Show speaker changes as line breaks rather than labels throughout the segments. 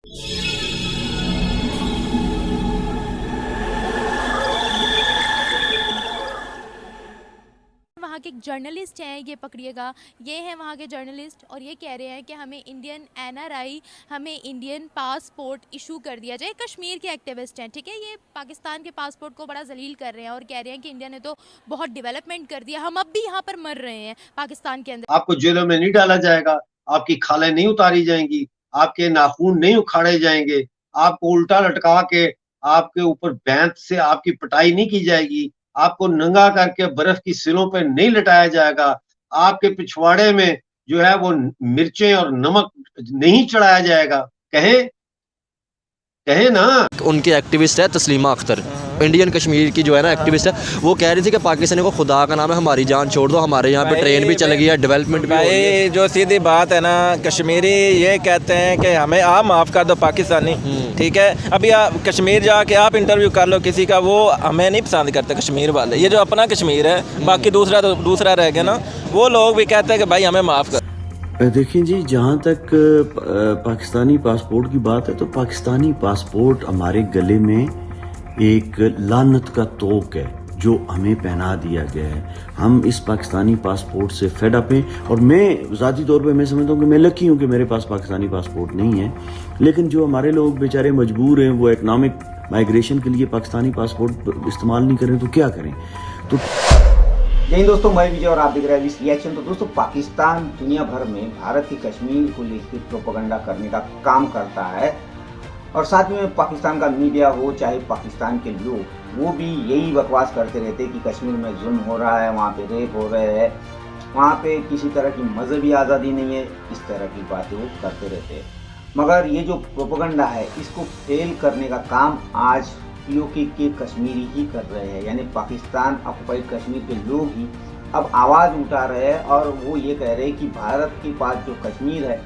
वहाँ के जर्नलिस्ट हैं, ये पकड़िएगा, ये हैं वहाँ के जर्नलिस्ट, और ये कह रहे हैं कि हमें इंडियन एनआरआई, हमें इंडियन पासपोर्ट इशू कर दिया जाए। कश्मीर के एक्टिविस्ट हैं, ठीक है, ये पाकिस्तान के पासपोर्ट को बड़ा जलील कर रहे हैं और कह रहे हैं कि इंडिया ने तो बहुत डेवलपमेंट कर दिया, हम अब भी यहाँ पर मर रहे हैं पाकिस्तान के अंदर।
आपको जेलों में नहीं डाला जाएगा, आपकी खालें नहीं उतारी जाएंगी, आपके नाखून नहीं उखाड़े जाएंगे, आपको उल्टा लटका के आपके ऊपर बैंत से आपकी पिटाई नहीं की जाएगी, आपको नंगा करके बर्फ की सिरों पर नहीं लटाया जाएगा, आपके पिछवाड़े में जो है वो मिर्चें और नमक नहीं चढ़ाया जाएगा। कहे ना।
उनके एक्टिविस्ट है तस्लीमा अख्तर, इंडियन कश्मीर की जो है ना एक्टिविस्ट है, वो कह रही थी कि पाकिस्तानी को खुदा का नाम है, हमारी जान छोड़ दो, हमारे यहाँ पे ट्रेन भी चल गई है, डेवलपमेंट भी हो रही है।
जो सीधी बात है ना, कश्मीरी ये कहते हैं कि हमें आप माफ़ कर दो पाकिस्तानी, ठीक है। अभी आप कश्मीर जाके आप इंटरव्यू कर लो किसी का, वो हमें नहीं पसंद करते कश्मीर वाले। ये जो अपना कश्मीर है, बाकी दूसरा रह गया ना, वो लोग भी कहते हैं कि भाई हमें माफ़ कर।
देखिए जी, जहाँ तक पाकिस्तानी पासपोर्ट की बात है, तो पाकिस्तानी पासपोर्ट हमारे गले में एक लानत का तोक है जो हमें पहना दिया गया है। हम इस पाकिस्तानी पासपोर्ट से फेड अप हैं, और मैं ज़ाती तौर पे मैं समझता हूँ कि मैं लकी हूँ कि मेरे पास पाकिस्तानी पासपोर्ट नहीं है। लेकिन जो हमारे लोग बेचारे मजबूर हैं, वो इकनॉमिक माइग्रेशन के लिए पाकिस्तानी पासपोर्ट इस्तेमाल नहीं करें तो क्या करें। तो
जय दोस्तों, मैं विजय और आप देख रहे हैं इस रिएक्शन। तो दोस्तों, पाकिस्तान दुनिया भर में भारत की कश्मीर को लेकर प्रोपेगेंडा करने का काम करता है, और साथ में पाकिस्तान का मीडिया हो चाहे पाकिस्तान के लोग, वो भी यही बकवास करते रहते हैं कि कश्मीर में जुल्म हो रहा है, वहाँ पे रेप हो रहे हैं, वहाँ पे किसी तरह की मजहबी आज़ादी नहीं है, इस तरह की बातें वो करते रहते हैं। मगर ये जो प्रोपेगेंडा है, इसको फेल करने का काम आज पीओके के कश्मीरी ही कर रहे हैं, यानी पाकिस्तान ऑक्युपाइड कश्मीर के लोग ही अब आवाज़ उठा रहे हैं, और वो ये कह रहे हैं कि भारत के पास जो कश्मीर है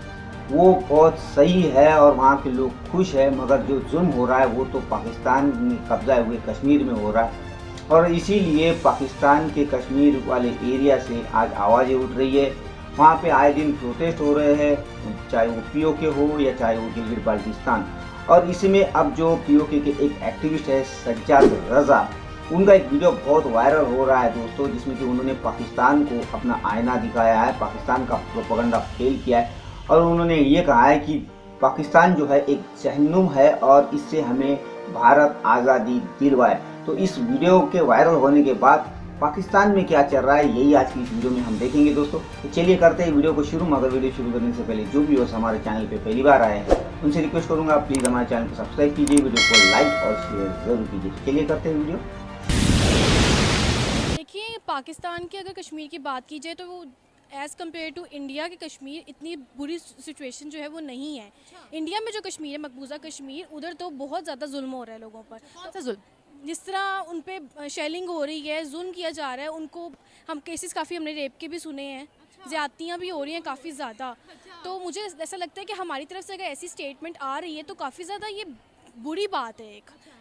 वो बहुत सही है और वहाँ के लोग खुश है, मगर जो जुल्म हो रहा है वो तो पाकिस्तान में कब्जा हुए कश्मीर में हो रहा है। और इसीलिए पाकिस्तान के कश्मीर वाले एरिया से आज आवाज़ें उठ रही है, वहाँ पे आए दिन प्रोटेस्ट हो रहे हैं, चाहे वो पीओके हो या चाहे वो गिलगित बाल्टिस्तान। और इसमें अब जो पीओके के एक एक्टिविस्ट है सज्जाद रजा, उनका एक वीडियो बहुत वायरल हो रहा है दोस्तों, जिसमें कि उन्होंने पाकिस्तान को अपना आईना दिखाया है, पाकिस्तान का प्रोपेगेंडा फेल किया है, और उन्होंने ये कहा है कि पाकिस्तान जो है एक जहन्नुम है और इससे हमें भारत आज़ादी दिलवाए। तो इस वीडियो के वायरल होने के बाद पाकिस्तान में क्या चल रहा है, यही आज की इस वीडियो में हम देखेंगे दोस्तों। तो चलिए करते हैं वीडियो को शुरू। मगर वीडियो शुरू करने से पहले जो व्यूअर्स हमारे चैनल पे पहली बार आए हैं, उनसे रिक्वेस्ट करूंगा प्लीज़ हमारे चैनल को सब्सक्राइब कीजिए, वीडियो को लाइक और शेयर जरूर कीजिए। चलिए करते हैं वीडियो।
देखिए, पाकिस्तान की अगर कश्मीर की बात की जाए तो वो एज़ कम्पेयर टू इंडिया के कश्मीर इतनी बुरी सिचुएशन जो है वो नहीं है। इंडिया में जो कश्मीर है, मकबूजा कश्मीर, उधर तो बहुत ज़्यादा जुल्म हो रहा है लोगों पर।
कौन सा जुल्म?
जिस तरह उन पे शेलिंग हो रही है, जुल्म किया जा रहा है उनको। हम केसेस काफ़ी हमने रेप के भी सुने हैं, ज़्यादतियाँ भी हो रही हैं काफ़ी ज़्यादा। तो मुझे ऐसा लगता है कि हमारी तरफ से अगर ऐसी स्टेटमेंट आ रही है तो काफ़ी ज़्यादा ये बुरी बात है,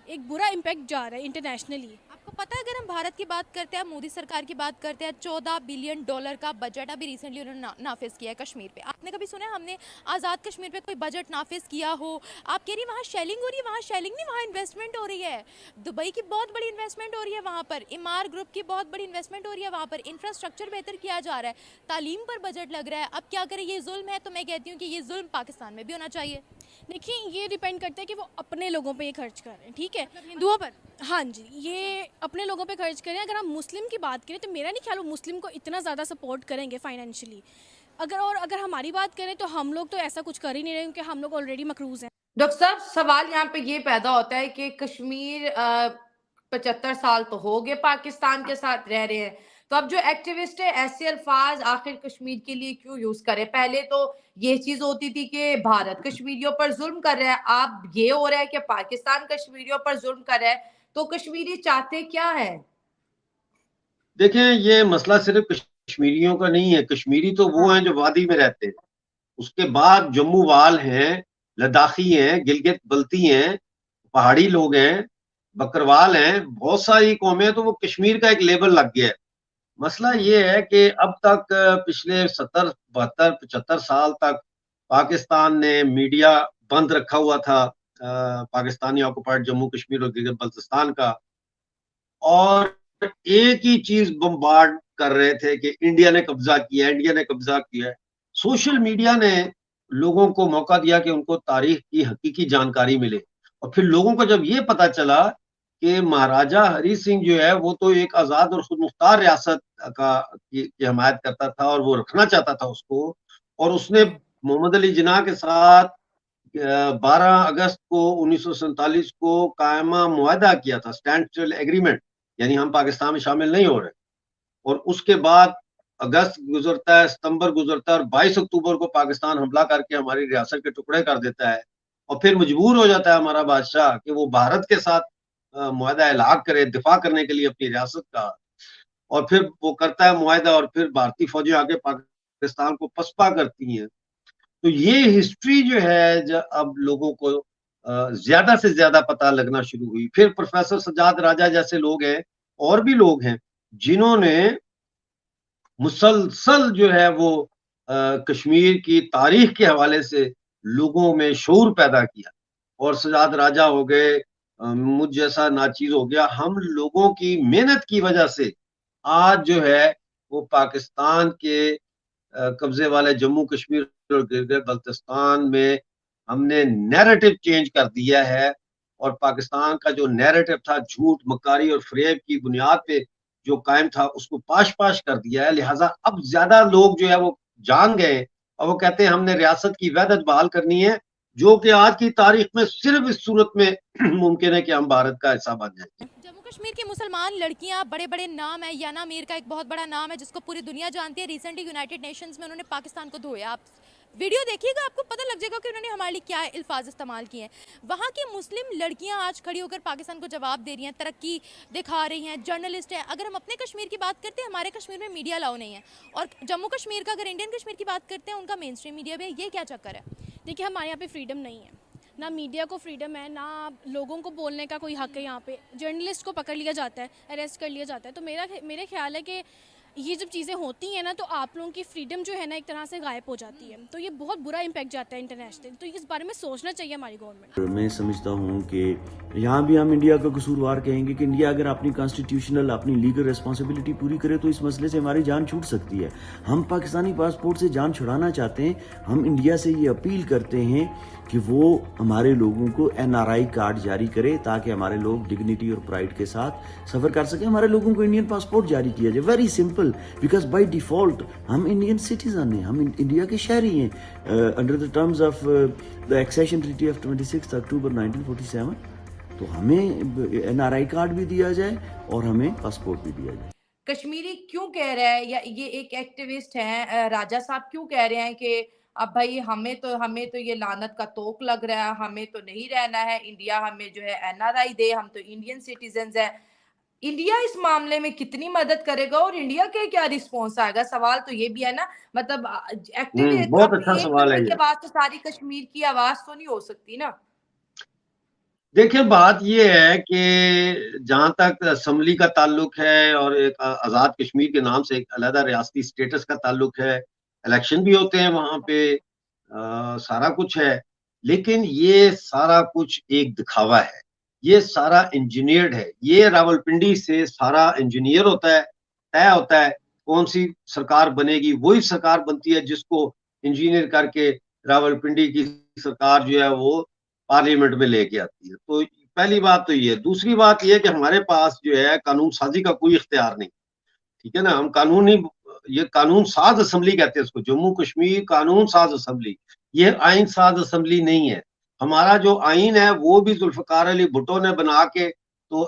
एक बुरा इम्पैक्ट जा रहा है इंटरनेशनली।
आपको पता है, अगर हम भारत की बात करते हैं, मोदी सरकार की बात करते हैं, $14 बिलियन का बजट अभी रिसेंटली उन्होंने नाफिज किया है कश्मीर पे। आपने कभी सुना है हमने आज़ाद कश्मीर पे कोई बजट नाफिज किया हो? आप कह रही वहाँ शेलिंग हो रही है, वहाँ शेलिंग नहीं, वहाँ इन्वेस्टमेंट हो रही है। दुबई की बहुत बड़ी इन्वेस्टमेंट हो रही है वहाँ पर, इमार ग्रुप की बहुत बड़ी इन्वेस्टमेंट हो रही है वहाँ पर, इंफ्रास्ट्रक्चर बेहतर किया जा रहा है, तालीम पर बजट लग रहा है। अब क्या करें, ये जुल्म है, तो मैं कहती हूँ कि ये जुल्म पाकिस्तान में भी होना चाहिए।
देखिए, ये डिपेंड करता है कि वो अपने लोगों पे ये खर्च कर रहे हैं, ठीक है, हिंदुओं पर। हाँ जी, ये अपने लोगों पे खर्च करें। अगर हम मुस्लिम की बात करें तो मेरा नहीं ख्याल वो मुस्लिम को इतना ज़्यादा सपोर्ट करेंगे फाइनेंशियली। अगर हमारी बात करें तो हम लोग तो ऐसा कुछ कर ही नहीं रहे, क्योंकि हम लोग ऑलरेडी मकरूज़ हैं।
डॉक्टर साहब, सवाल यहाँ पे ये पैदा होता है कि कश्मीर 75 साल तो हो गए पाकिस्तान के साथ रह रहे हैं, तो अब जो एक्टिविस्ट है ऐसे अल्फाज आखिर कश्मीर के लिए क्यों यूज करें? पहले तो ये चीज होती थी कि भारत कश्मीरियों पर जुल्म कर रहा है, अब ये हो रहा है कि पाकिस्तान कश्मीरियों पर जुल्म कर रहा है, तो कश्मीरी चाहते क्या है?
देखें, ये मसला सिर्फ कश्मीरियों का नहीं है। कश्मीरी तो वो हैं जो वादी में रहते हैं, उसके बाद जम्मू वाल हैं, लद्दाखी हैं, गिलगित बल्ती हैं, पहाड़ी लोग हैं, बकरवाल हैं, बहुत सारी कौमें हैं, तो वो कश्मीर का एक लेबल लग गया है। मसला ये है कि अब तक पिछले 70, 72, 75 साल तक पाकिस्तान ने मीडिया बंद रखा हुआ था पाकिस्तानी ऑक्युपाइड जम्मू कश्मीर और गिलगित बल्तिस्तान का, और एक ही चीज बम्बार्ड कर रहे थे कि इंडिया ने कब्जा किया है, इंडिया ने कब्जा किया है। सोशल मीडिया ने लोगों को मौका दिया कि उनको तारीख की हकीकी जानकारी मिले, और फिर लोगों को जब ये पता चला कि महाराजा हरी सिंह जो है वो तो एक आजाद और खुद मुख्तार रियासत की हमायत करता था और वो रखना चाहता था उसको, और उसने मोहम्मद अली जिन्ना के साथ 12 अगस्त को 1947 को कायमा मुआहदा किया था, स्टैंड स्टिल एग्रीमेंट, यानी हम पाकिस्तान में शामिल नहीं हो रहे। और उसके बाद अगस्त गुजरता है, सितंबर गुजरता है, और 22 अक्टूबर को पाकिस्तान हमला करके हमारी रियासत के टुकड़े कर देता है, और फिर मजबूर हो जाता है हमारा बादशाह कि वो भारत के साथ मुआहदा इलाक करे दिफा करने के लिए अपनी रियासत का, और फिर वो करता है मुआहदा, और फिर भारतीय फौजें आके पाकिस्तान को पसपा करती हैं। तो ये हिस्ट्री जो है अब लोगों को ज्यादा से ज्यादा पता लगना शुरू हुई। फिर प्रोफेसर सज्जाद राजा जैसे लोग हैं, और भी लोग हैं जिन्होंने मुसलसल जो है वो कश्मीर की तारीख के हवाले से लोगों में शऊर पैदा किया, और सज्जाद राजा हो गए, मुझ जैसा नाचीज हो गया। हम लोगों की मेहनत की वजह से आज जो है वो पाकिस्तान के कब्जे वाले जम्मू कश्मीर और गिलगित बल्तिस्तान में हमने नैरेटिव चेंज कर दिया है, और पाकिस्तान का जो नैरेटिव था झूठ, मक्कारी और फरेब की बुनियाद पे जो कायम था उसको पाश पाश कर दिया है। लिहाजा अब ज्यादा लोग जो है वो जान गए, और वो कहते हैं हमने रियासत की वहदत बहाल करनी है, जो कि आज की तारीख में सिर्फ इस सूरत में मुमकिन है कि हम भारत का हिस्सा बन जाएंगे।
जम्मू कश्मीर की मुसलमान लड़कियां, बड़े बड़े नाम है, याना मीर का एक बहुत बड़ा नाम है जिसको पूरी दुनिया जानती है। रिसेंटली यूनाइटेड नेशंस में उन्होंने पाकिस्तान को धोया। आप वीडियो देखिएगा, आपको पता लग जाएगा कि उन्होंने हमारे लिए क्या अल्फाज इस्तेमाल किए हैं। वहाँ की मुस्लिम लड़कियां आज खड़ी होकर पाकिस्तान को जवाब दे रही हैं, तरक्की दिखा रही हैं, जर्नलिस्ट हैं। अगर हम अपने कश्मीर की बात करते हैं, हमारे कश्मीर में मीडिया अलाउ नहीं है, और जम्मू कश्मीर का अगर इंडियन कश्मीर की बात करते हैं उनका मेन स्ट्रीम मीडिया भी है। ये क्या चक्कर है?
देखिए, हमारे यहाँ पे फ्रीडम नहीं है, ना मीडिया को फ्रीडम है, ना लोगों को बोलने का कोई हक है। यहाँ पे जर्नलिस्ट को पकड़ लिया जाता है, अरेस्ट कर लिया जाता है। तो मेरे ख्याल है कि ये जब चीज़ें होती हैं ना, तो आप लोगों की फ्रीडम जो है ना एक तरह से गायब हो जाती है। तो ये बहुत बुरा इम्पैक्ट जाता है इंटरनेशनल। तो इस बारे में सोचना चाहिए हमारी गवर्नमेंट।
मैं समझता हूँ कि यहाँ भी हम इंडिया का कसूरवार कहेंगे कि इंडिया अगर अपनी कॉन्स्टिट्यूशनल अपनी लीगल रिस्पॉन्सिबिलिटी पूरी करे तो इस मसले से हमारी जान छूट सकती है। हम पाकिस्तानी पासपोर्ट से जान छुड़ाना चाहते हैं। हम इंडिया से ये अपील करते हैं कि वो हमारे लोगों को NRI कार्ड जारी करे ताकि हमारे लोग डिग्निटी और प्राइड के साथ सफ़र कर सकें। हमारे लोगों को इंडियन पासपोर्ट जारी किया जाए। Very simple, because by default हम इंडियन सिटीजन हैं, हम इंडिया के शहरी हैं under the terms of the accession treaty of 26 October 1947। तो हमें NRI कार्ड भी दिया जाए और हमें पासपोर्ट भी दिया जाए।
कश्मीरी क्यों कह रहा है, या ये एक एक्टिविस्ट हैं राजा साहब क्यों कह रहे हैं कि अब भाई हमें तो ये लानत का तोक लग रहा है, हमें तो नहीं रहना है, इंडिया हमें जो है NRI दे, हम तो इंडियन सिटीजन हैं। इंडिया इस मामले में कितनी मदद करेगा और इंडिया के क्या रिस्पॉन्स आएगा? सवाल तो ये भी है ना, मतलब एक्टिविस्ट
बहुत अच्छा सवाल है
के बाद तो सारी कश्मीर की आवाज तो नहीं हो सकती ना।
देखिए, बात ये है कि जहां तक असम्बली का ताल्लुक है और एक आजाद कश्मीर के नाम से एक अलग रियासती स्टेटस का ताल्लुक है, इलेक्शन भी होते हैं वहां पे, सारा कुछ है, लेकिन ये सारा कुछ एक दिखावा है, ये सारा इंजीनियर्ड है। ये रावलपिंडी से सारा इंजीनियर होता है, तय होता है कौन सी सरकार बनेगी। वही सरकार बनती है जिसको इंजीनियर करके रावलपिंडी की सरकार जो है वो पार्लियामेंट में लेके आती है। तो पहली बात तो ये। दूसरी बात ये कि हमारे पास जो है कानून साजी का कोई इख्तियार नहीं, ठीक है ना। हम कानूनी, ये कानून साज असम्बली कहते हैं इसको, जम्मू कश्मीर कानून साज असम्बली, ये आइन साज असम्बली नहीं है। हमारा जो आइन है वो भी जुल्फकार अली भुट्टो ने बना के तो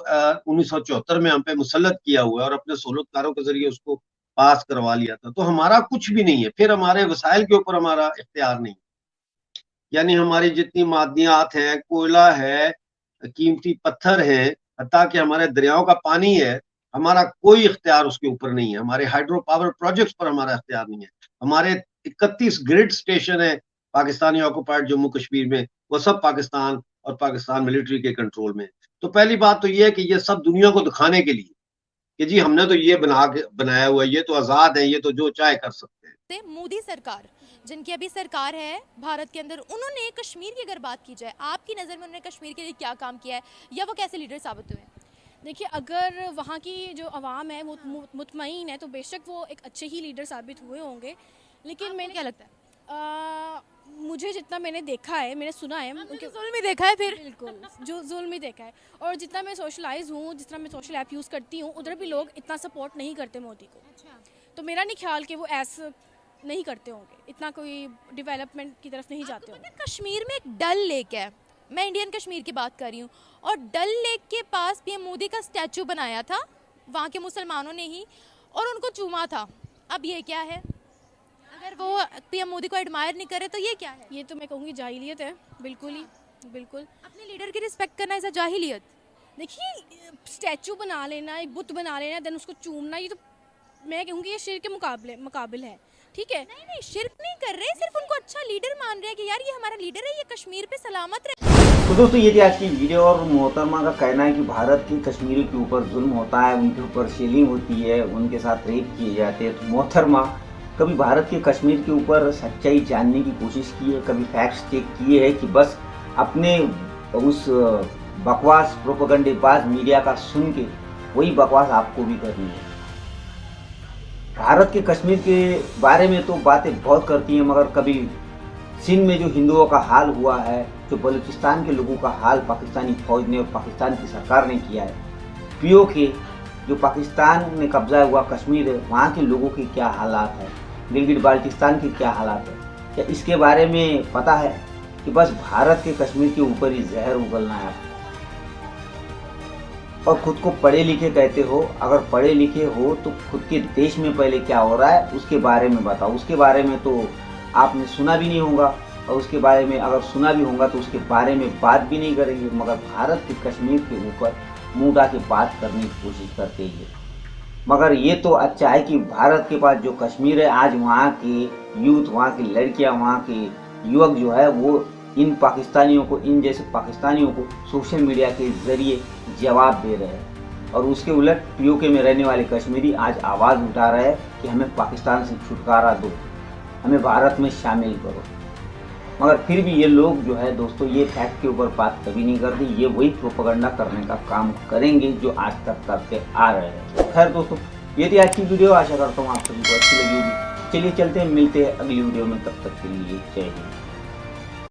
1974 में हम पे मुसल्लत किया हुआ है और अपने सहूलतकारों के जरिए उसको पास करवा लिया था। तो हमारा कुछ भी नहीं है। फिर हमारे वसाइल के ऊपर हमारा इख्तियार नहीं, यानी हमारी जितनी मादनियात हैं, कोयला है, कीमती पत्थर हैं, हत्ता कि हमारे दरियाओं का पानी है, हमारा कोई इख्तियार उसके ऊपर नहीं है। हमारे हाइड्रो पावर प्रोजेक्ट्स पर हमारा इख्तियार नहीं है। हमारे 31 ग्रिड स्टेशन है पाकिस्तानी ऑक्युपाइड जम्मू कश्मीर में, वो सब पाकिस्तान और पाकिस्तान मिलिट्री के कंट्रोल में। तो पहली बात तो ये है कि ये सब दुनिया को दिखाने के लिए कि जी हमने तो ये बनाया हुआ है, ये तो आजाद है, ये तो जो चाहे कर सकते हैं।
मोदी सरकार जिनकी अभी सरकार है भारत के अंदर, उन्होंने कश्मीर की अगर बात की जाए, आपकी नज़र में उन्होंने कश्मीर के लिए क्या काम किया है या वो कैसे लीडर साबित हुए हैं?
देखिए, अगर वहाँ की जो आवाम है वो मुतमईन है तो बेशक वो एक अच्छे ही लीडर साबित हुए होंगे। लेकिन मैंने
क्या लगता है?
मुझे जितना मैंने देखा है, मैंने सुना है
उनके जुल्म ही देखा है फिर।
बिल्कुल, जो जुल्म ही देखा है। और जितना मैं सोशलाइज हूँ, जितना मैं सोशल ऐप यूज़ करती हूँ, उधर भी लोग इतना सपोर्ट नहीं करते मोदी को। तो मेरा नहीं ख्याल कि वो ऐसा नहीं करते होंगे, इतना कोई डेवलपमेंट की तरफ नहीं जाते होंगे।
कश्मीर में एक डल लेक है, मैं इंडियन कश्मीर की बात कर रही हूँ, और डल लेक के पास पीएम मोदी का स्टैचू बनाया था वहाँ के मुसलमानों ने ही, और उनको चूमा था। अब ये क्या है? अगर वो पीएम मोदी को एडमायर नहीं करे तो ये क्या है?
ये तो मैं कहूँगी जाहिलियत है, बिल्कुल ही, बिल्कुल।
अपने लीडर की रिस्पेक्ट करना ऐसा जाहिलियत?
देखिए, स्टैचू बना लेना, एक बुत बना लेना, देन उसको चूमना, ये तो मैं कहूँगी ये शिर्क के मुकाबिल है। ठीक है,
नहीं, शिर्क नहीं कर रहे, सिर्फ उनको अच्छा लीडर मान रहे हैं कि यार ये हमारा लीडर है, ये कश्मीर पे सलामत रहे।
तो दोस्तों, ये थी आज की वीडियो। और मोहतरमा का कहना है कि भारत के कश्मीरियों के ऊपर जुल्म होता है, उनके ऊपर शेलिंग होती है, उनके साथ रेप किए जाते हैं। तो मोहतरमा कभी भारत के कश्मीर के ऊपर सच्चाई जानने की कोशिश की है, कभी फैक्ट्स चेक किए हैं कि बस अपने उस बकवास प्रोपेगेंडाबाज मीडिया का सुन के वही बकवास आपको भी करनी है? भारत के कश्मीर के बारे में तो बातें बहुत करती हैं, मगर कभी सिंध में जो हिंदुओं का हाल हुआ है, जो बलूचिस्तान के लोगों का हाल पाकिस्तानी फौज ने और पाकिस्तान की सरकार ने किया है, पीओके जो पाकिस्तान में कब्जा हुआ कश्मीर है, वहाँ के लोगों के क्या हालात है, गिलगिट बाल्टिस्तान के क्या हालात है, क्या इसके बारे में पता है कि बस भारत के कश्मीर के ऊपर ही जहर उगलना है आपको? और खुद को पढ़े लिखे कहते हो, अगर पढ़े लिखे हो तो खुद के देश में पहले क्या हो रहा है उसके बारे में बताओ। उसके बारे में तो आपने सुना भी नहीं होगा, और उसके बारे में अगर सुना भी होगा तो उसके बारे में बात भी नहीं करेंगे, मगर भारत के कश्मीर के ऊपर मुँह उठा के बात करने की कोशिश करते हैं। मगर ये तो अच्छा है कि भारत के पास जो कश्मीर है, आज वहाँ के यूथ, वहाँ की लड़कियाँ, वहाँ के युवक जो है वो इन पाकिस्तानियों को, इन जैसे पाकिस्तानियों को सोशल मीडिया के ज़रिए जवाब दे रहे हैं। और उसके उलट पीओके में रहने वाले कश्मीरी आज आवाज़ उठा रहे हैं कि हमें पाकिस्तान से छुटकारा दो, हमें भारत में शामिल करो। मगर फिर भी ये लोग जो है दोस्तों, ये फैक्ट के ऊपर बात कभी नहीं करते, ये वही प्रोपेगेंडा करने का काम करेंगे जो आज तक करते आ रहे हैं। खैर दोस्तों, ये थी आज की वीडियो, आशा करता हूँ आप सभी को अच्छी लगी होगी। चलिए चलते हैं, मिलते हैं अगली वीडियो में, तब तक के लिए जय हिंद।